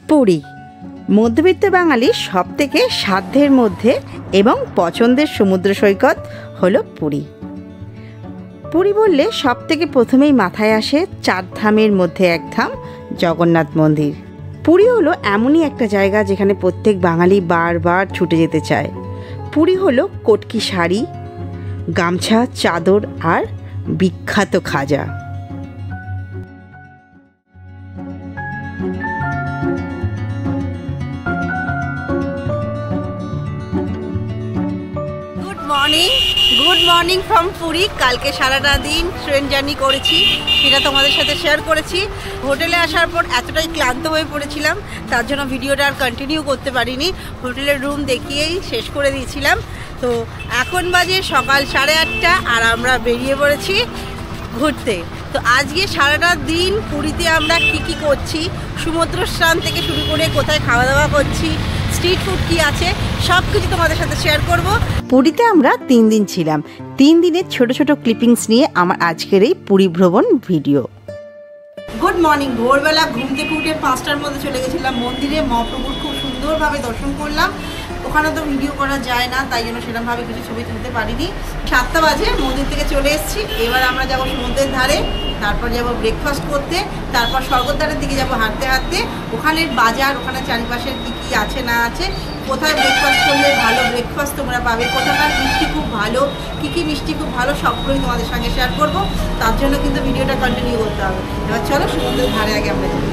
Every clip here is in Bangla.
পুরী মধ্যবিত্ত বাঙালির সবথেকে সাধ্যের মধ্যে এবং পছন্দের সমুদ্র সৈকত হলো পুরী। পুরী বললে সবথেকে প্রথমেই মাথায় আসে চার ধামের মধ্যে এক ধাম জগন্নাথ মন্দির। পুরী হলো এমনই একটা জায়গা যেখানে প্রত্যেক বাঙালি বারবার ছুটে যেতে চায়। পুরী হলো কটকি শাড়ি, গামছা, চাদর আর বিখ্যাত খাজা। Good morning from Puri. কালকে সারাটা দিন ট্রেন জার্নি করেছি, সেটা তোমাদের সাথে শেয়ার করেছি। হোটেলে আসার পর এতটাই ক্লান্ত হয়ে পড়েছিলাম, তার জন্য ভিডিওটা আর কন্টিনিউ করতে পারিনি। হোটেলের রুম দেখিয়েই শেষ করে দিয়েছিলাম। তো এখন বাজে সকাল 8:30 আর আমরা বেরিয়ে পড়েছি ঘুরতে। তো আজকে সারাটা দিন পুরীতে আমরা কি করছি, সমুদ্র স্নান থেকে শুরু করে কোথায় খাওয়া দাওয়া করছি, স্ট্রিট ফুড কি আছে, সব কিছু তোমাদের সাথে শেয়ার করব। পুরীতে আমরা 3 দিন ছিলাম। 3 দিনের ছোট ছোট ক্লিপিংস নিয়ে আমার আজকের এই পুরী ভ্রমণ ভিডিও। Good morning. ভোরবেলা ঘুম থেকে উঠে 5টার মধ্যে চলে গেছিলাম মন্দিরে। মহাপ্রভুর খুব সুন্দরভাবে দর্শন করলাম। ওখানে তো ভিডিও করা যায় না, তাই জন্য সেরকমভাবে কিছু ছবি তুলতে পারিনি। 7টা বাজে মন্দির থেকে চলে এসেছি। এবার আমরা যাবো সমুদ্রের ধারে, তারপর যাবো ব্রেকফাস্ট করতে, তারপর স্বর্গদ্বারের দিকে যাবো হাঁটতে হাঁটতে। ওখানের বাজার, ওখানে চারিপাশের কী কী আছে না আছে, কোথায় ব্রেকফাস্ট করলে ভালো ব্রেকফাস্ট তোমরা পাবে, কোথাকার মিষ্টি খুব ভালো, কী মিষ্টি খুব ভালো, সবগুলোই তোমাদের সঙ্গে শেয়ার করবো। তার জন্য কিন্তু ভিডিওটা কন্টিনিউ করতে হবে। এবার চলো সমুদ্রের ধারে আগে আমরা যাই।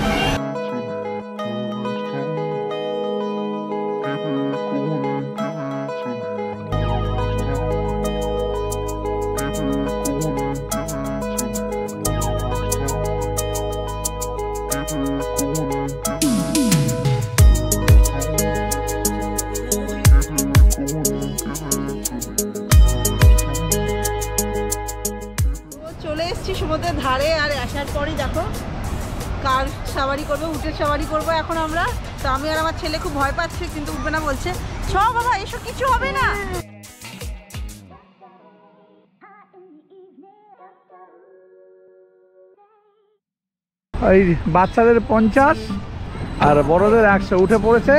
চলে এসেছি সমুদ্রের ধারে, আর আসার পরই দেখো কার সাওয়ারি করবো, উটের সাওয়ারি করবো এখন আমরা। তো আমি আর আমার ছেলে খুব ভয় পাচ্ছে, কিন্তু উঠবে না বলছে। চ বাবা, এসব কিছু হবে না। ওই বাচ্চাদের 50 আর বড়দের 100 উঠে পড়েছে।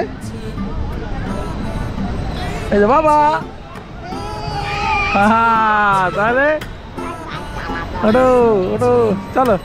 এই যে বাবা, তাহলে ওটো ওটো চলো।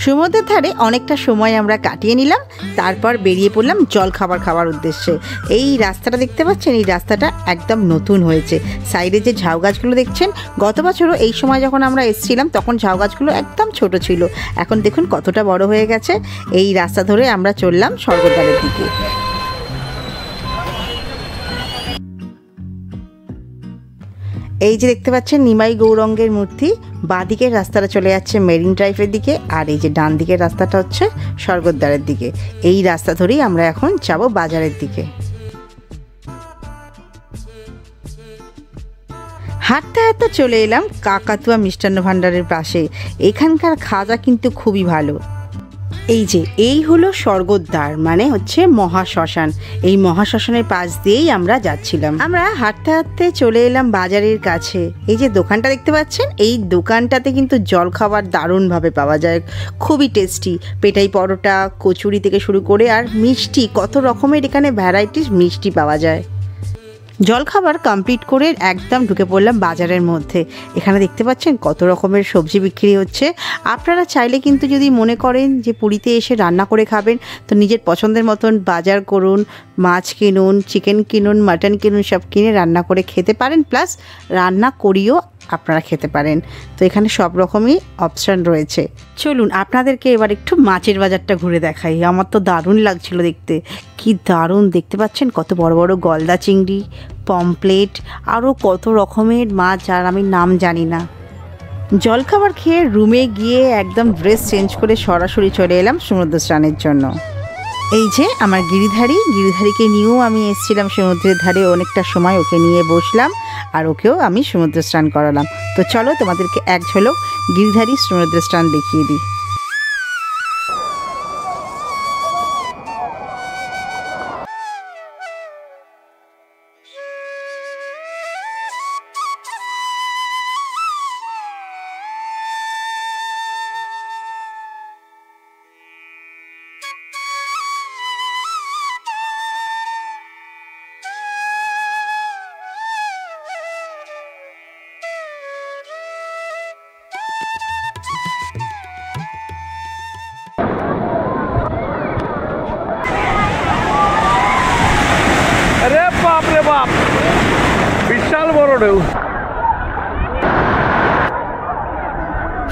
সমুদ্রের ধারে অনেকটা সময় আমরা কাটিয়ে নিলাম, তারপর বেরিয়ে পড়লাম জল খাবার উদ্দেশ্যে। এই রাস্তাটা দেখতে পাচ্ছেন, এই রাস্তাটা একদম নতুন হয়েছে। সাইডে যে ঝাউ গাছগুলো দেখছেন, গত বছরও এই সময় যখন আমরা এসেছিলাম তখন ঝাউ গাছগুলো একদম ছোট ছিল, এখন দেখুন কতটা বড় হয়ে গেছে। এই রাস্তা ধরে আমরা চললাম স্বর্গদ্বারের দিকে। এই যে দেখতে পাচ্ছেন নিমাই গৌরঙ্গের মূর্তি। বাঁদিকের রাস্তাটা চলে যাচ্ছে মেরিন ড্রাইভের দিকে, আর এই যে ডান দিকের রাস্তাটা হচ্ছে স্বর্গদ্বারের দিকে। এই রাস্তা ধরেই আমরা এখন যাব বাজারের দিকে। হাঁটতে হাঁটতে চলে এলাম কাকাতুয়া মিষ্টান্ন ভাণ্ডারের পাশে। এখানকার খাজা কিন্তু খুবই ভালো। এই হলো স্বর্গদ্বার, মানে হচ্ছে মহাশ্মশান। এই মহাশ্মশানের পাশ দিয়েই আমরা যাচ্ছিলাম। আমরা হাঁটতে হাঁটতে চলে এলাম বাজারের কাছে। এই যে দোকানটা দেখতে পাচ্ছেন, এই দোকানটাতে কিন্তু জলখাবার দারুণভাবে পাওয়া যায়, খুবই টেস্টি। পেটাই পরোটা, কচুরি থেকে শুরু করে আর মিষ্টি, কত রকমের এখানে ভ্যারাইটিস মিষ্টি পাওয়া যায়। জলখাবার কমপ্লিট করে একদম ঢুকে পড়লাম বাজারের মধ্যে। এখানে দেখতে পাচ্ছেন কত রকমের সবজি বিক্রি হচ্ছে। আপনারা চাইলে কিন্তু যদি মনে করেন যে পুরীতে এসে রান্না করে খাবেন, তো নিজের পছন্দের মতন বাজার করুন, মাছ কিনুন, চিকেন কিনুন, মাটন কিনুন, সব কিনে রান্না করে খেতে পারেন, প্লাস রান্না করিও আপনারা খেতে পারেন। তো এখানে সব রকমই অপশান রয়েছে। চলুন আপনাদেরকে এবার একটু মাছের বাজারটা ঘুরে দেখাই। আমার তো দারুণ লাগছিল দেখতে, কি দারুণ দেখতে পাচ্ছেন, কত বড় বড় গলদা চিংড়ি, পমপ্লেট, আরও কত রকমের মাছ যার আমি নাম জানি না। জলখাবার খেয়ে রুমে গিয়ে একদম ড্রেস চেঞ্জ করে সরাসরি চলে এলাম সমুদ্র স্নানের জন্য। এই যে আমার গিরিধারীকে নিয়েও আমি এসেছিলাম সমুদ্রের ধারে। অনেকটা সময় ওকে নিয়ে বসলাম আর ওকেও আমি সমুদ্র স্নান করালাম। তো চলো তোমাদেরকে এক ঝলক গিরিধারী সমুদ্র স্নান দেখিয়ে দিই।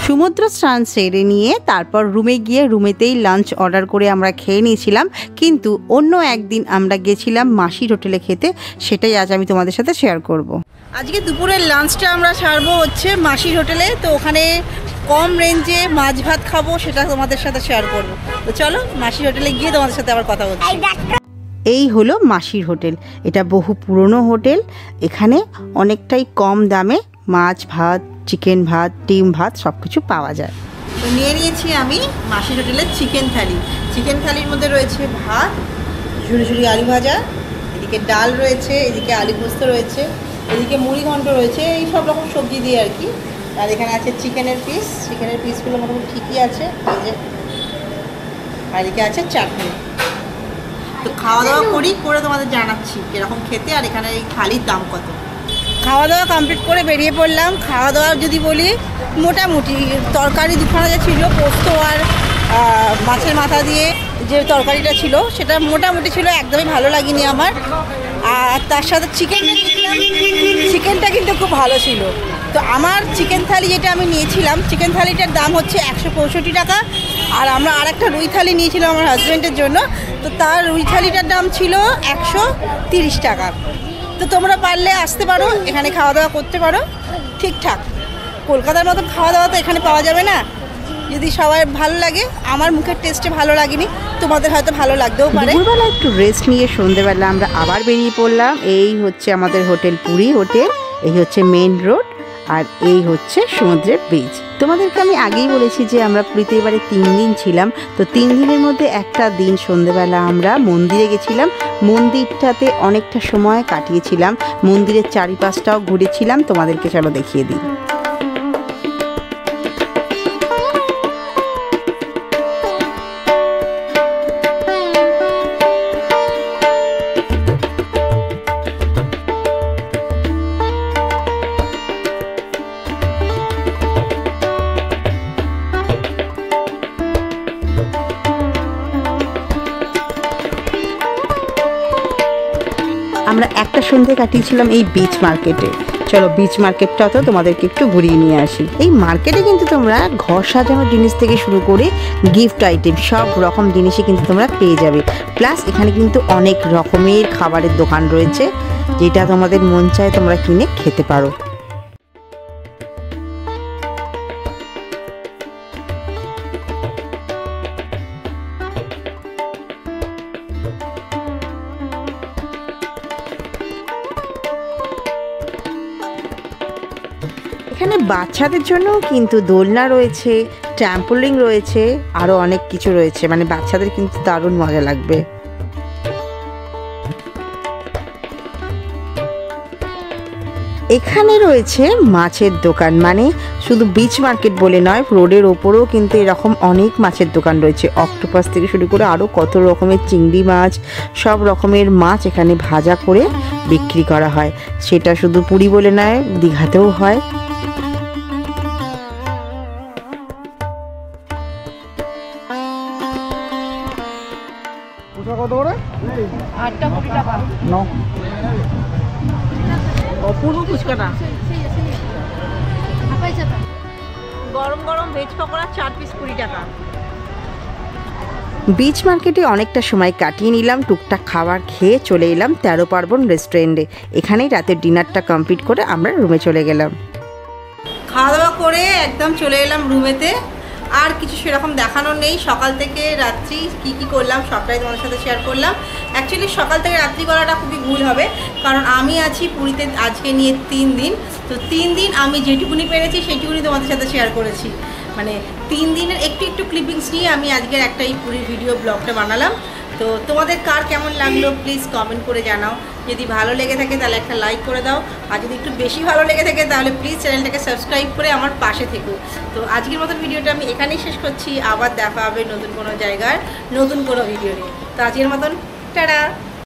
সমুদ্র স্নান সেরে নিয়ে তারপর রুমে গিয়ে রুমেতেই লাঞ্চ অর্ডার করে আমরা খেয়ে নিয়েছিলাম, কিন্তু অন্য একদিন আমরা গেছিলাম মাসির হোটেলে খেতে, সেটাই আজ আমি তোমাদের সাথে শেয়ার করব। আজকে দুপুরের লাঞ্চটা আমরা সারবো হচ্ছে মাসির হোটেলে, তো ওখানে কম রেঞ্জে মাছ ভাত খাবো, সেটা তোমাদের সাথে শেয়ার করবো। তো চলো মাসির হোটেলে গিয়ে তোমাদের সাথে আবার কথা বলছি। এই হলো মাসির হোটেল, এটা বহু পুরনো হোটেল। এখানে অনেকটাই কম দামে মাছ ভাত, চিকেন ভাত, ডিম ভাত সব কিছু পাওয়া যায়। তো নিয়ে নিয়েছি আমি মাসির হোটেলের চিকেন থালি। চিকেন থালির মধ্যে রয়েছে ভাত, ঝুড়ি ঝুড়ি আলু ভাজা, এদিকে ডাল রয়েছে, এদিকে আলু পোস্ত রয়েছে, এদিকে মুড়ি ঘন্ট রয়েছে, এই সব রকম সবজি দিয়ে আর কি। আর এখানে আছে চিকেনের পিস, চিকেনের পিসগুলো মোটামুটি ঠিকই আছে, এই যে। আর এদিকে আছে চাটনি। তো খাওয়া দাওয়া করে তোমাদের জানাচ্ছি কীরকম খেতে, আর এখানে এই থালির দাম কত। খাওয়া দাওয়া কমপ্লিট করে বেরিয়ে পড়লাম। খাওয়া দাওয়া যদি বলি, মোটামুটি তরকারি দুখানা যা ছিল, পোস্ত আর মাছের মাথা দিয়ে যে তরকারিটা ছিল সেটা মোটামুটি ছিল, একদমই ভালো লাগেনি আমার। আর তার সাথে চিকেনটা নিয়েছিলাম, চিকেনটা কিন্তু খুব ভালো ছিল। তো আমার চিকেন থালি যেটা আমি নিয়েছিলাম, চিকেন থালিটার দাম হচ্ছে 165 টাকা। আর আমরা আরেকটা রুই থালি নিয়েছিলাম আমার হাজব্যান্ডের জন্য, তো তার রুই থালিটার দাম ছিল 130 টাকা। তো তোমরা পারলে আসতে পারো, এখানে খাওয়া দাওয়া করতে পারো ঠিকঠাক। কলকাতার মতন খাওয়া দাওয়া তো এখানে পাওয়া যাবে না। যদি সবাই ভালো লাগে, আমার মুখের টেস্টে ভালো লাগেনি, তোমাদের হয়তো ভালো লাগতেও পারে। দুপুরবেলা একটু রেস্ট নিয়ে সন্ধ্যেবেলা আমরা আবার বেরিয়ে পড়লাম। এই হচ্ছে আমাদের হোটেল, পুরী হোটেল। এই হচ্ছে মেন রোড, আর এই হচ্ছে সমুদ্রের বিচ। তোমাদেরকে আমি আগেই বলেছি যে আমরা পুরীতে এবারে 3 দিন ছিলাম। তো 3 দিনের মধ্যে একটা দিন সন্ধ্যেবেলা আমরা মন্দিরে গেছিলাম, মন্দিরটাতে অনেকটা সময় কাটিয়েছিলাম, মন্দিরের চারিপাশটাও ঘুরেছিলাম। তোমাদেরকে চলো দেখিয়ে দিই। আমরা একটা সন্ধ্যে কাটিয়েছিলাম এই বিচ মার্কেটে। চলো বিচ মার্কেটটা তো তোমাদেরকে একটু ঘুরিয়ে নিয়ে আসি। এই মার্কেটে কিন্তু তোমরা ঘর সাজানোর জিনিস থেকে শুরু করে গিফট আইটেম সব রকম জিনিসই কিন্তু তোমরা পেয়ে যাবে। প্লাস এখানে কিন্তু অনেক রকমের খাবারের দোকান রয়েছে, যেটা তোমাদের মন চায় তোমরা কিনে খেতে পারো। এখানে বাচ্চাদের জন্যও কিন্তু দোলনা রয়েছে, ট্র্যাম্পোলিন রয়েছে, আরও অনেক কিছু রয়েছে, মানে বাচ্চাদের কিন্তু দারুণ মজা লাগবে। এখানে রয়েছে মাছের দোকান, মানে শুধু বিচ মার্কেট বলে নয়, রোডের ওপরেও কিন্তু এরকম অনেক মাছের দোকান রয়েছে। অক্টোপাস থেকে শুরু করে আরও কত রকমের চিংড়ি মাছ, সব রকমের মাছ এখানে ভাজা করে বিক্রি করা হয়। সেটা শুধু পুরী বলে নয়, দীঘাতেও হয়। কত করে? 820 টাকা। অপূর্ব ফুচকাটা, গরম গরম ভেজ পকোড়া 4 পিস 20 টাকা। বিচ মার্কেটে অনেকটা সময় কাটিয়ে নিলাম, টুকটাক খাবার খেয়ে চলে এলাম 13 পার্বণ রেস্টুরেন্টে। এখানেই রাতের ডিনারটা কমপ্লিট করে আমরা রুমে চলে গেলাম। খাওয়া দাওয়া করে একদম চলে এলাম রুমেতে। আর কিছু সেরকম দেখানোর নেই, সকাল থেকে রাত্রি কি কি করলাম সবটাই তোমাদের সাথে শেয়ার করলাম। অ্যাকচুয়ালি সকাল থেকে রাত্রি করাটা খুবই ভুল হবে, কারণ আমি আছি পুরীতে আজকে নিয়ে 3 দিন। তো 3 দিন আমি যেটুকুনি পেরেছি সেইটুকুনি তোমাদের সাথে শেয়ার করেছি, মানে 3 দিনের একটু একটু ক্লিপিংস নিয়ে আমি আজকের একটা এই পুরীর ভিডিও ব্লগটা বানালাম। তো তোমাদের কার কেমন লাগলো প্লিজ কমেন্ট করে জানাও। যদি ভালো লেগে থাকে তাহলে একটা লাইক করে দাও, আর যদি একটু বেশি ভালো লেগে থাকে তাহলে প্লিজ চ্যানেলটাকে সাবস্ক্রাইব করে আমার পাশে থেকো। তো আজকের মতন ভিডিওটা আমি এখানেই শেষ করছি, আবার দেখা হবে নতুন কোনো জায়গার নতুন কোনো ভিডিও নিয়ে। তো আজকের মতন টাটা।